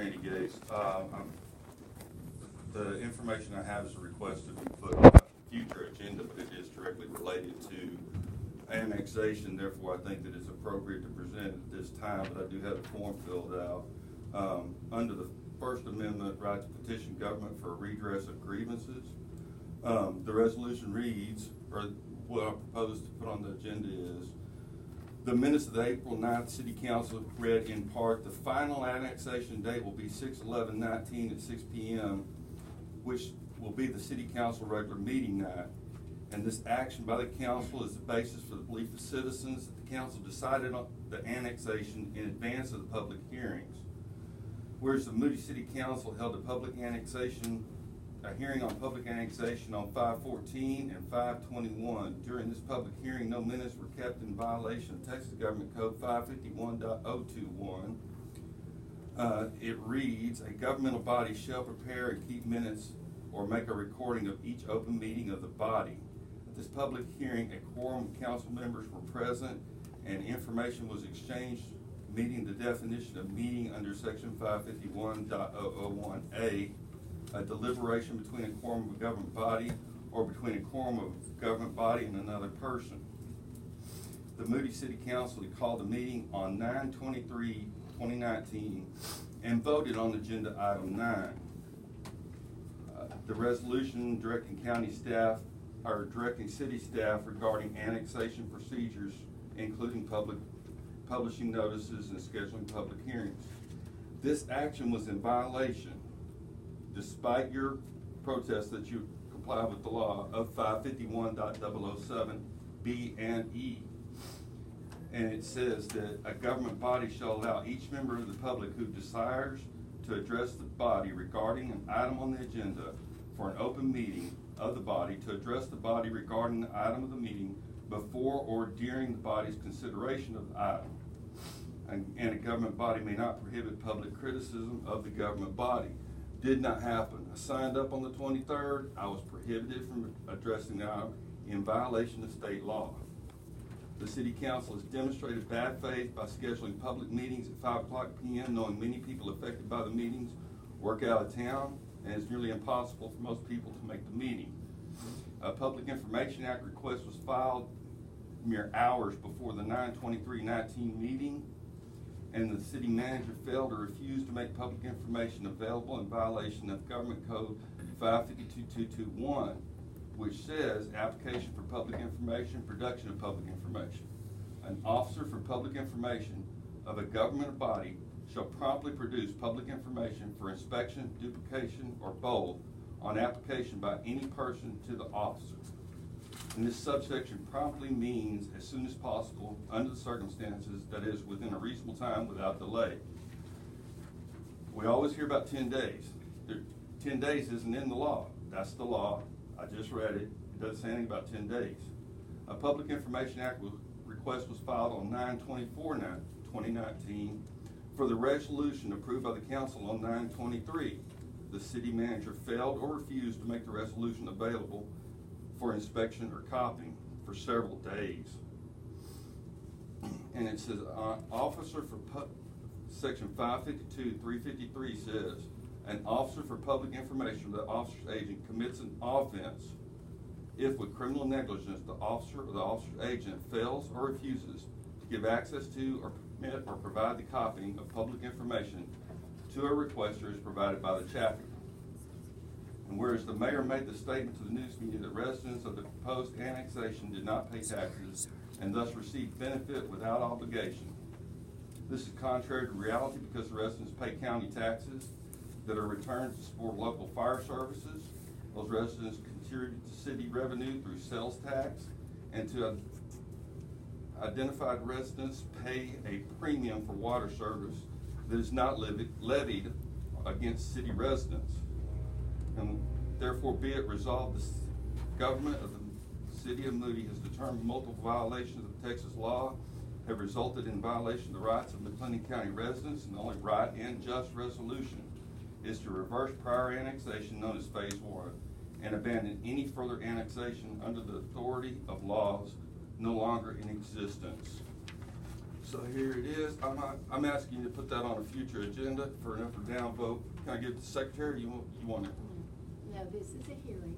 Randy Gates. The information I have is a request to be put on a future agenda, but it is directly related to annexation. Therefore, I think that it's appropriate to present it at this time, but I do have the form filled out. Under the First Amendment, right to petition government for redress of grievances. The resolution reads, or what I propose to put on the agenda is, the minutes of the April 9th City Council read in part, the final annexation date will be 6/11/19 at 6 p.m., which will be the City Council regular meeting night. And this action by the council is the basis for the belief of citizens that the council decided on the annexation in advance of the public hearings. Whereas the Moody City Council held a hearing on public annexation on 5/14 and 5/21. During this public hearing, no minutes were kept in violation of Texas Government Code 551.021. It reads, a governmental body shall prepare and keep minutes or make a recording of each open meeting of the body. At this public hearing, a quorum of council members were present and information was exchanged, meeting the definition of meeting under section 551.001A, a deliberation between a quorum of a government body or between a quorum of a government body and another person. The Moody City Council called a meeting on 9/23/2019 and voted on agenda item 9. The resolution directing city staff regarding annexation procedures, including publishing notices and scheduling public hearings. This action was in violation, despite your protest that you comply with the law, of 551.007 B and E. And it says that a government body shall allow each member of the public who desires to address the body regarding an item on the agenda for an open meeting of the body to address the body regarding the item of the meeting before or during the body's consideration of the item. And a government body may not prohibit public criticism of the government body. Did not happen. I signed up on the 23rd. I was prohibited from addressing the item in violation of state law. The City Council has demonstrated bad faith by scheduling public meetings at 5 p.m., knowing many people affected by the meetings work out of town, and it's nearly impossible for most people to make the meeting. A Public Information Act request was filed mere hours before the 9/23/19 meeting, and the city manager failed or refused to make public information available in violation of Government Code 552.221, which says application for public information, production of public information. An officer for public information of a government body shall promptly produce public information for inspection, duplication, or both on application by any person to the officer. And this subsection promptly means as soon as possible under the circumstances, that is within a reasonable time without delay. We always hear about 10 days. 10 days isn't in the law. That's the law. I just read it. It doesn't say anything about 10 days. A Public Information Act request was filed on 9/24/2019 for the resolution approved by the council on 9/23. The city manager failed or refused to make the resolution available for inspection or copying for several days. And it says, officer for section 552.353 says, an officer for public information, the officer's agent, commits an offense if with criminal negligence the officer or the officer's agent fails or refuses to give access to or permit or provide the copying of public information to a requester as provided by the chapter. And whereas the mayor made the statement to the news media that residents of the proposed annexation did not pay taxes and thus received benefit without obligation. This is contrary to reality because the residents pay county taxes that are returned to support local fire services. Those residents contribute to city revenue through sales tax, and to identified residents pay a premium for water service that is not levied against city residents. And therefore be it resolved, the government of the city of Moody has determined multiple violations of Texas law have resulted in violation of the rights of McLennan County residents, and the only right and just resolution is to reverse prior annexation known as Phase 1 and abandon any further annexation under the authority of laws no longer in existence. So here it is. I'm asking you to put that on a future agenda for an up or down vote. Can I give it to the secretary? You want it? No, this is a hearing,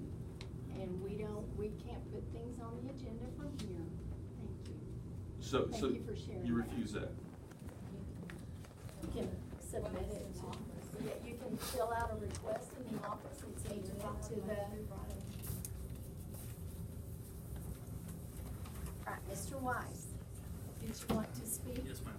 and we can't put things on the agenda from here. Thank you. So Thank you for sharing you that. refuse that? You can submit it to, yeah, you can fill out a request in the office and send it to the. All right, Mr. Wise, did you want to speak? Yes, ma'am.